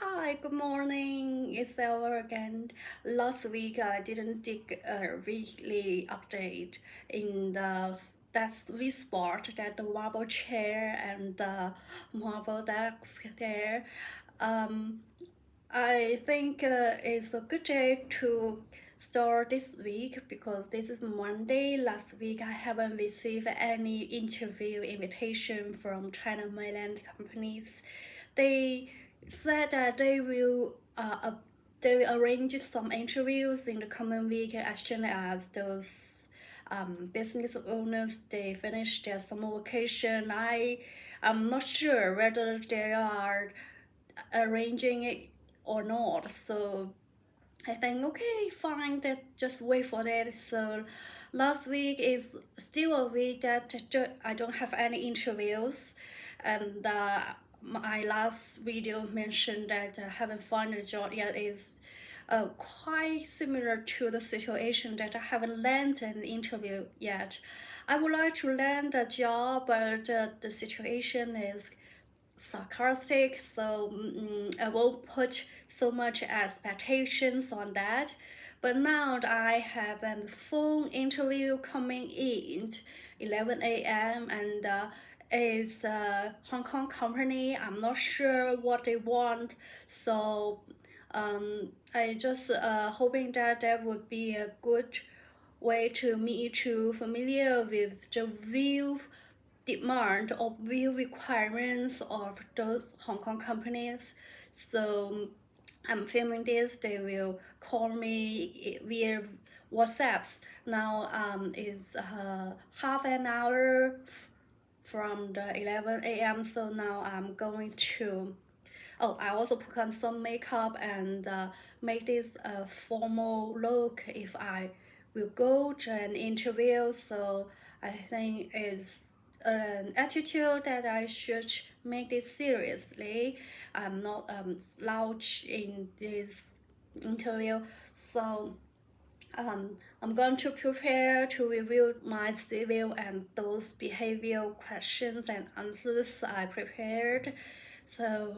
Hi, good morning. It's Elva again. Last week I didn't dig a weekly update in that we spot that the marble chair and the marble desk there. Um, I think it's a good day to start this week because this is Monday. Last week I haven't received any interview invitation from China mainland companies. They said that they will arrange some interviews in the coming week as soon as those business owners they finish their summer vacation. I'm not sure whether they are arranging it or not. So I think okay, fine. That just wait for that. So last week is still a week that I don't have any interviews, and my last video mentioned that I haven't found a job yet is quite similar to the situation that I haven't landed an interview yet. I would like to land a job, but the situation is sarcastic, so I won't put so much expectations on that. But now that I have a phone interview coming in 11 a.m. and is a Hong Kong company. I'm not sure what they want, so I just hoping that that would be a good way to me to familiar with the view demand or view requirements of those Hong Kong companies. So I'm filming this, they will call me via WhatsApps. Now is half an hour from the 11 a.m. So now I'm going to. Oh, I also put on some makeup and make this a formal look if I will go to an interview. So I think it's an attitude that I should make this seriously. I'm not slouch in this interview. So I'm going to prepare to review my civil and those behavioral questions and answers I prepared. So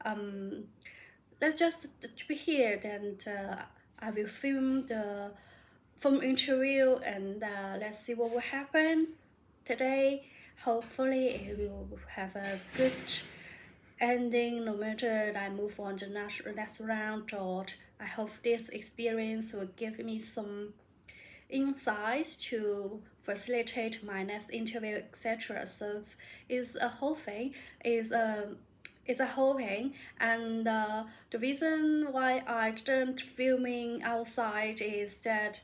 um, let's just be here and I will film the phone interview and let's see what will happen today. Hopefully it will have a good ending no matter I move on to next round, or I hope this experience will give me some insights to facilitate my next interview, etc. So it's a whole thing. It's a whole thing, and the reason why I didn't filming outside is that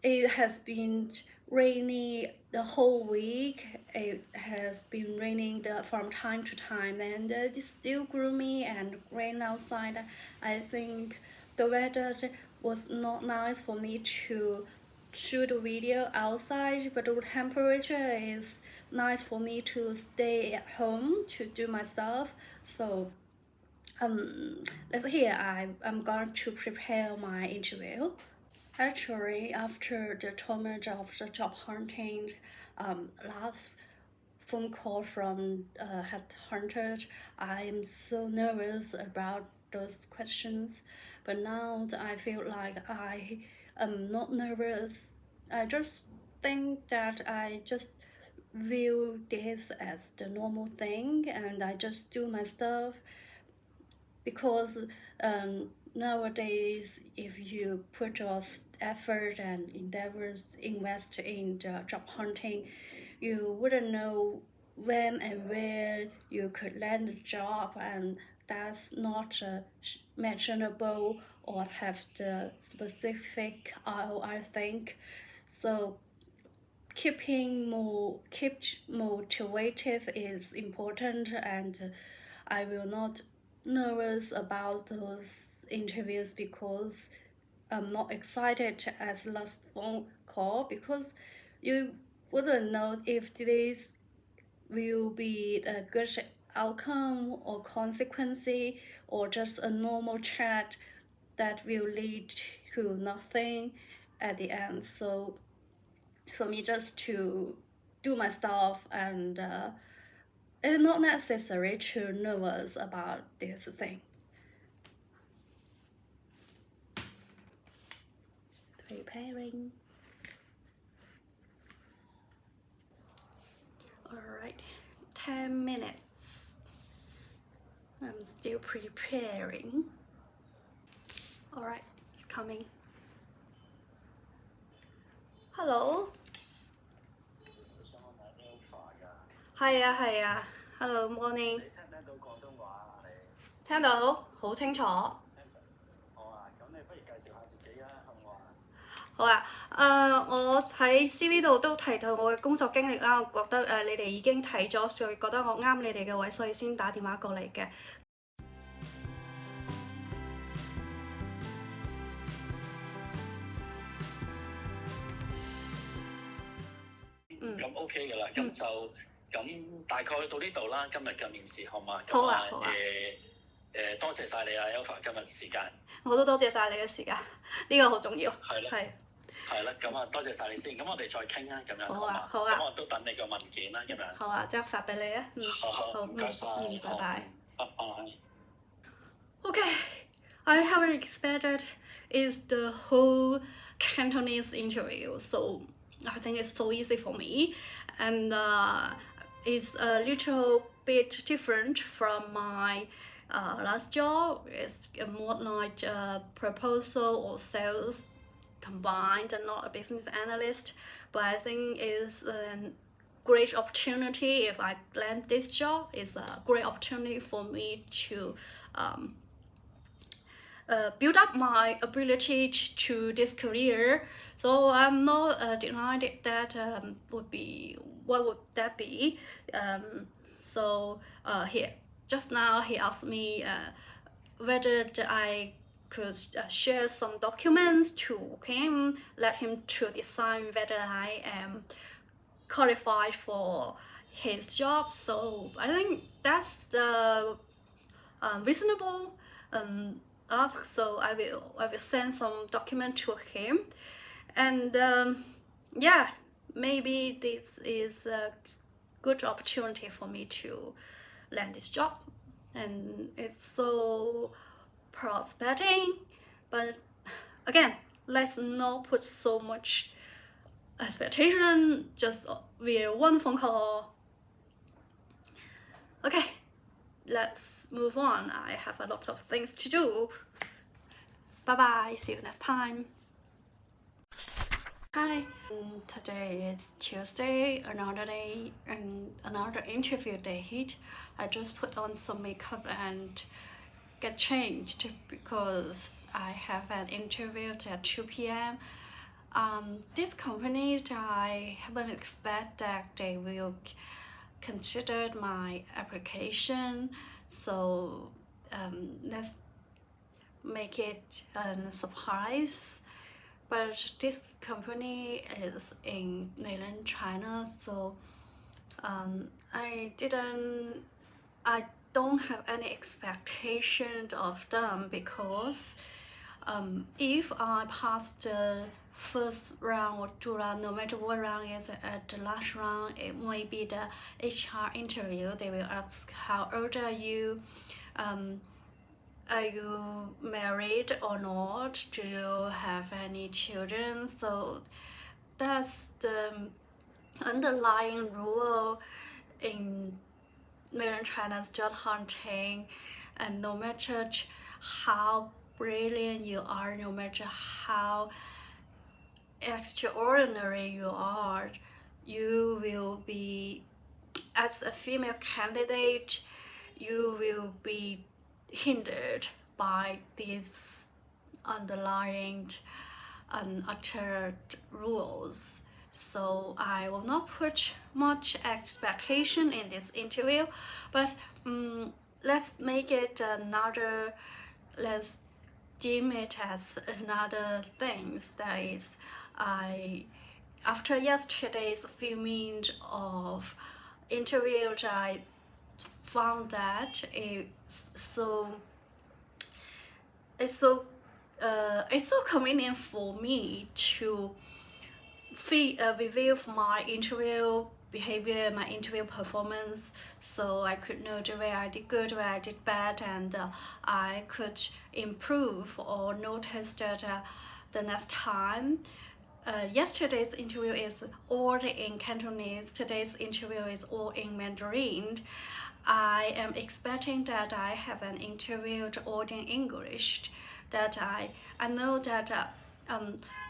it has been rainy the whole week. It has been raining from time to time, and it's still gloomy and rain outside. I think the weather was not nice for me to shoot a video outside, but the temperature is nice for me to stay at home to do my stuff. So let's hear. I'm going to prepare my interview. Actually, after the torment of the job hunting, last phone call from headhunter, I'm so nervous about those questions. But now I feel like I am not nervous. I just think that I just view this as the normal thing and I just do my stuff because nowadays if you put your effort and endeavors invest in the job hunting, you wouldn't know when and where you could land a job, and that's not mentionable or have the specific ROI think. So keep motivated is important, and I will not nervous about those interviews because I'm not excited as last phone call because you wouldn't know if this will be a good outcome or consequence or just a normal chat that will lead to nothing at the end. So for me just to do my stuff and it's not necessary to nervous about this thing. Preparing. Alright, 10 minutes. I'm still preparing. Alright, it's coming. Hello. 係啊係啊，Hello morning。你聽唔聽到廣東話啊？你聽到，好清楚。好啊，咁你不如介紹下自己啊，好唔好啊？好啊，我喺 CV 度都提到我嘅工作經歷啦，我覺得你哋已經睇咗，所以覺得我啱你哋嘅位，所以先打電話過嚟嘅。咁 OK 㗎啦，咁大概到呢度啦，今日嘅面試好嘛？好啊，好啊。多謝晒你啊 ，Alpha 今日時間。我都多謝晒你嘅時間，呢個好重要。係啦。係啦，咁啊多謝晒你先，咁我哋再傾啦，咁樣好啊，好啊。咁我都等你個文件啦，咁樣。好啊，即刻發俾你啊。好，唔該晒。拜拜。拜拜。Okay, I haven't expected is the whole Cantonese interview, so I think it's so easy for me, and it's a little bit different from my last job. It's more like a proposal or sales combined and not a business analyst, but I think it's a great opportunity. If I land this job, it's a great opportunity for me to build up my ability to this career. So I'm not denying that what would that be. So just now he asked me whether I could share some documents to him, let him to decide whether I am qualified for his job. So I think that's the reasonable ask. So I will send some document to him, and yeah, maybe this is a good opportunity for me to land this job, and it's so prospecting. But again, let's not put so much expectation just via one phone call. Okay, let's move on. I have a lot of things to do. Bye bye, see you next time. Hi, today is Tuesday, another day and another interview date. I just put on some makeup and get changed because I have an interview at 2 p.m. This company, I haven't expected that they will consider my application, so let's make it a surprise. But this company is in mainland China, so I don't have any expectation of them, because if I pass the first round or 2 round, no matter what round is at the last round, it might be the HR interview. They will ask how old are you, are you married or not, do you have any children. So that's the underlying rule in mainland China's job hunting. And no matter how brilliant you are, no matter how extraordinary you are, you will be, as a female candidate, you will be hindered by these underlying unuttered rules. So I will not put much expectation in this interview, but let's make it another, let's deem it as another things. That is, after yesterday's filming of interviews, I found that it's so convenient for me to review my interview behavior, my interview performance, so I could know where I did good, where I did bad, and I could improve or notice that the next time. Yesterday's interview is all in Cantonese, today's interview is all in Mandarin. I am expecting that I have an interview all in English. That I know that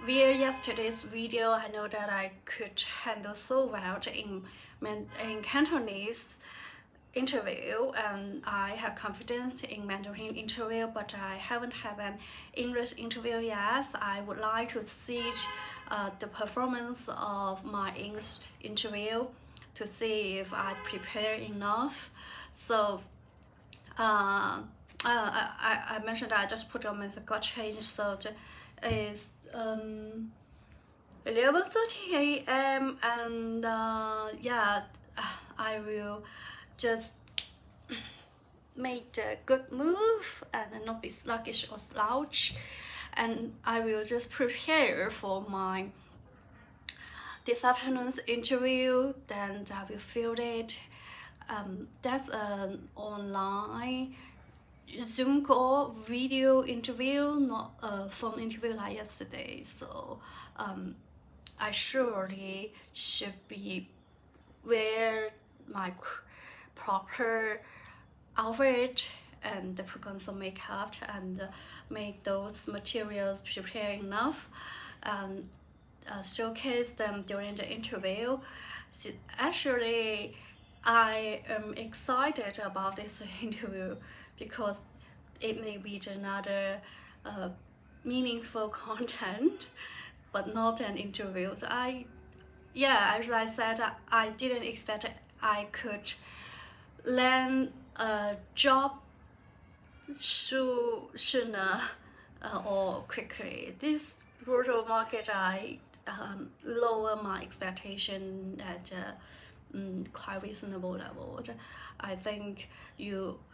via yesterday's video, I know that I could handle so well in Cantonese interview, and I have confidence in Mandarin interview, but I haven't had an English interview yet. I would like to see the performance of my English interview to see if I prepare enough. So I mentioned that I just put on my got change, so it's 11:30 a.m. and yeah, I will just make a good move and not be sluggish or slouch, and I will just prepare for my this afternoon's interview. Then I will fill it. That's an online Zoom call video interview, not a phone interview like yesterday. So I surely should be wear my proper outfit and put on some makeup and make those materials prepare enough and showcase them during the interview. So actually, I am excited about this interview because it may be another meaningful content, but not an interview. So as I said, I didn't expect I could land a job sooner or quickly. This brutal market, I lower my expectation at quite reasonable level. I think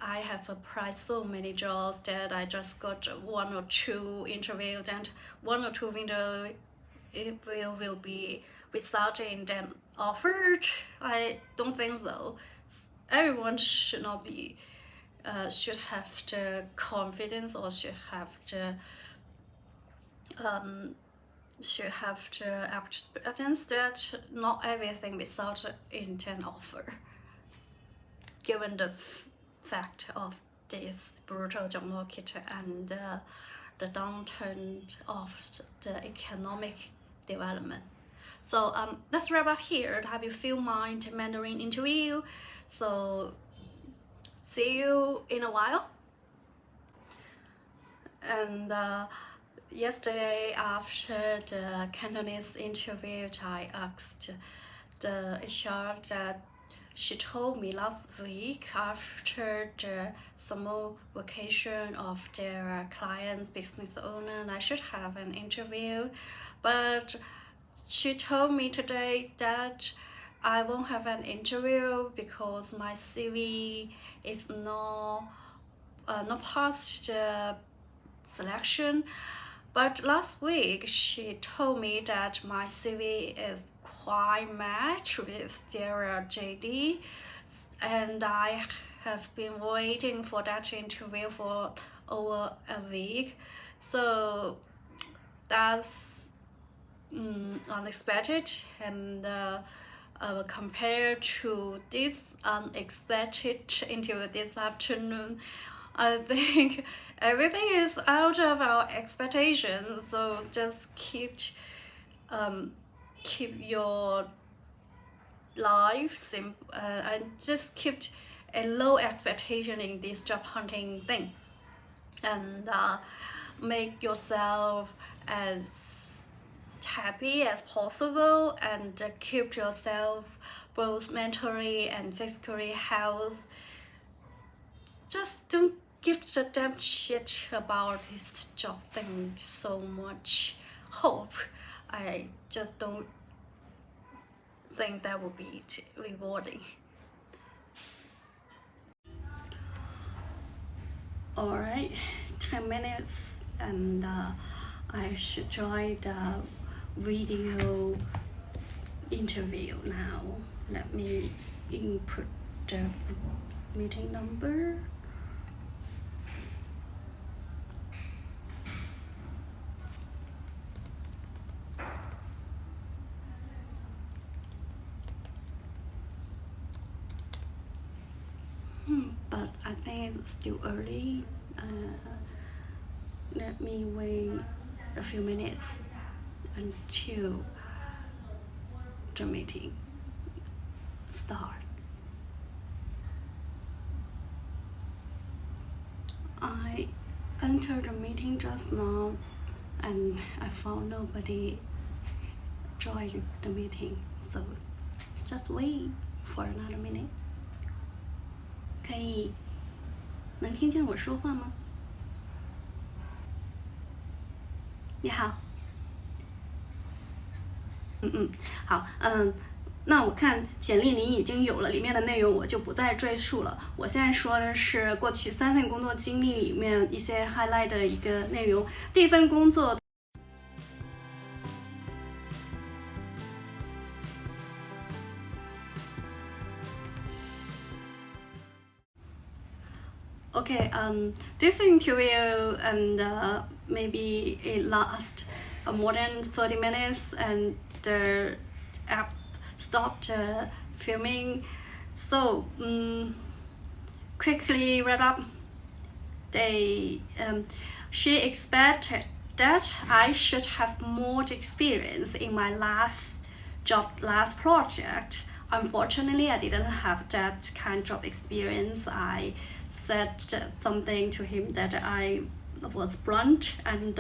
I have applied so many jobs that I just got 1 or 2 interviews, and 1 or 2 windows it will be resulting then offered. I don't think so. Everyone should not be should have the confidence or should have the acceptance that not everything results in an offer, given the fact of this brutal job market and the downturn of the economic development. So let's wrap up here. I will film my Mandarin interview. So see you in a while. And yesterday, after the Cantonese interview, I asked the HR that she told me last week after the summer vacation of their clients, business owner, I should have an interview. But she told me today that I won't have an interview because my CV is not past the selection. But last week she told me that my CV is quite matched with their JD, and I have been waiting for that interview for over a week. So that's unexpected, and compared to this unexpected interview this afternoon, I think everything is out of our expectations. So just keep your life simple and just keep a low expectation in this job hunting thing, and make yourself as happy as possible, and keep yourself both mentally and physically health. Just don't give a damn shit about this job thing so much hope. I just don't think that would be rewarding. Alright, 10 minutes and I should join the video interview now. Let me input the meeting number. But I think it's still early. Let me wait a few minutes until the meeting start. I entered the meeting just now and I found nobody joined the meeting, so just wait for another minute. 可以能听见我说话吗？你好。好，那我看简历您已经有了，里面的内容我就不再赘述了。我现在说的是过去3份工作经历里面一些 highlight 的一个内容。第一份工作。Okay, this interview and maybe it lasts more than 30 minutes and the app stopped filming. So quickly wrap up. She expected that I should have more experience in my last project. Unfortunately, I didn't have that kind of experience. I said something to him that I was blunt and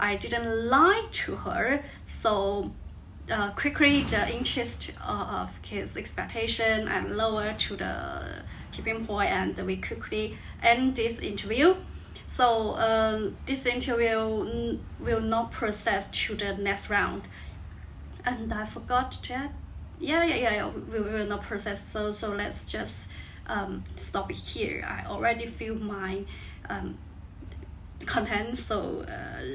I didn't lie to her. So quickly the interest of his expectation and lower to the tipping point, and we quickly end this interview. So this interview will not process to the next round. And I forgot that. Yeah, we will not process. So let's just stop it here. I already filled my content, so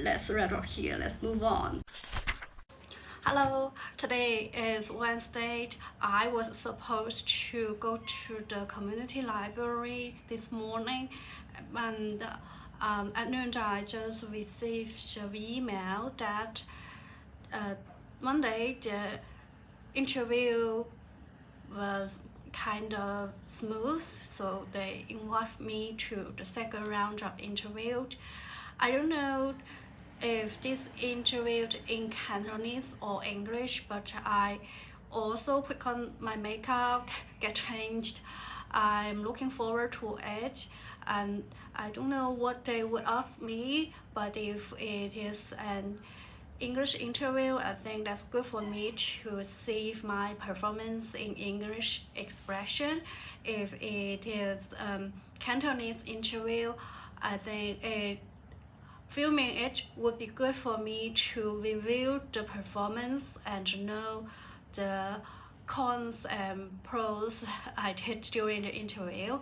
let's wrap up here. Let's move on. Hello, today is Wednesday. I was supposed to go to the community library this morning, and at noon I just received an email that Monday the interview was kind of smooth, so they invited me to the second round of interview. I don't know if this interviewed in Cantonese or English, but I also put on my makeup, get changed. I'm looking forward to it, and I don't know what they would ask me, but if it is an English interview, I think that's good for me to see my performance in English expression. If it is Cantonese interview, I think filming it would be good for me to review the performance and know the cons and pros I did during the interview.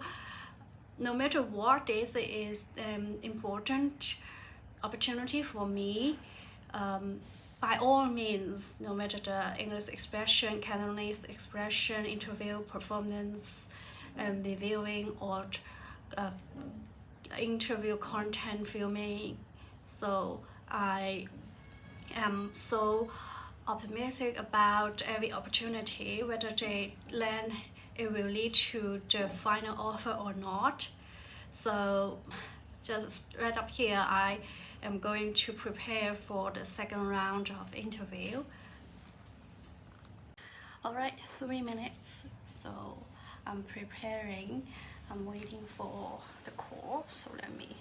No matter what, this is an important opportunity for me. By all means, no matter the English expression, Cantonese expression, interview performance, and reviewing, or interview content filming. So I am so optimistic about every opportunity, whether they land, it will lead to the final offer or not. So just right up here, I am going to prepare for the second round of interview. Alright, 3 minutes. So I'm preparing. I'm waiting for the call. So let me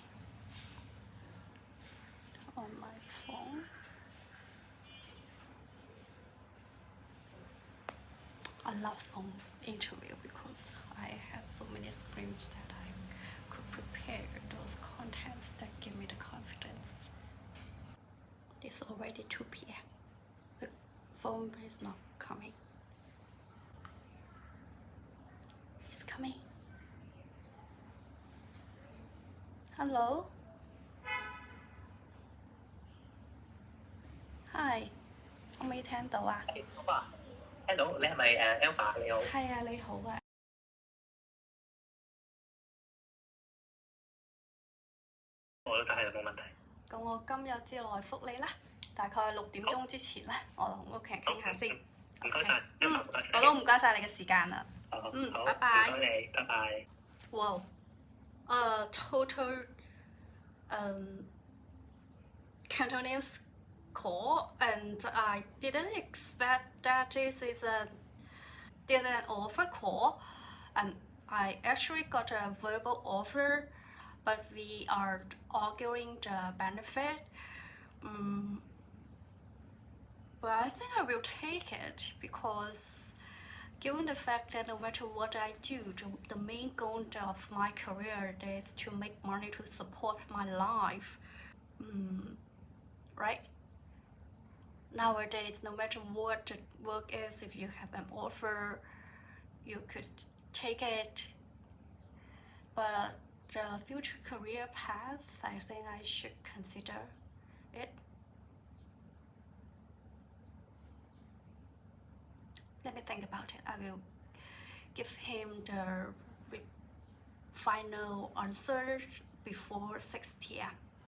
on my phone. I love phone interview because I have so many screens that I could prepare those contents that give me the confidence. It's already 2 p.m. The phone is not coming. It's coming. Hello? Hi. 我没听到啊。Hello，你係咪Alpha？你好。係啊，你好啊。我都覺係冇問題。咁我今日之內覆你啦，大概6點鐘之前咧，我同屋企人傾下先。唔該晒，我都唔該晒你嘅時間啦。好，拜拜。唔該你，拜拜。Wow, total Cantonese call, and I didn't expect that this is an offer call, and I actually got a verbal offer, but we are arguing the benefit. But I think I will take it because given the fact that no matter what I do, the main goal of my career is to make money to support my life. Right? Nowadays, no matter what the work is, if you have an offer, you could take it. But the future career path, I think I should consider it. Let me think about it. I will give him the final answer before 6 p.m.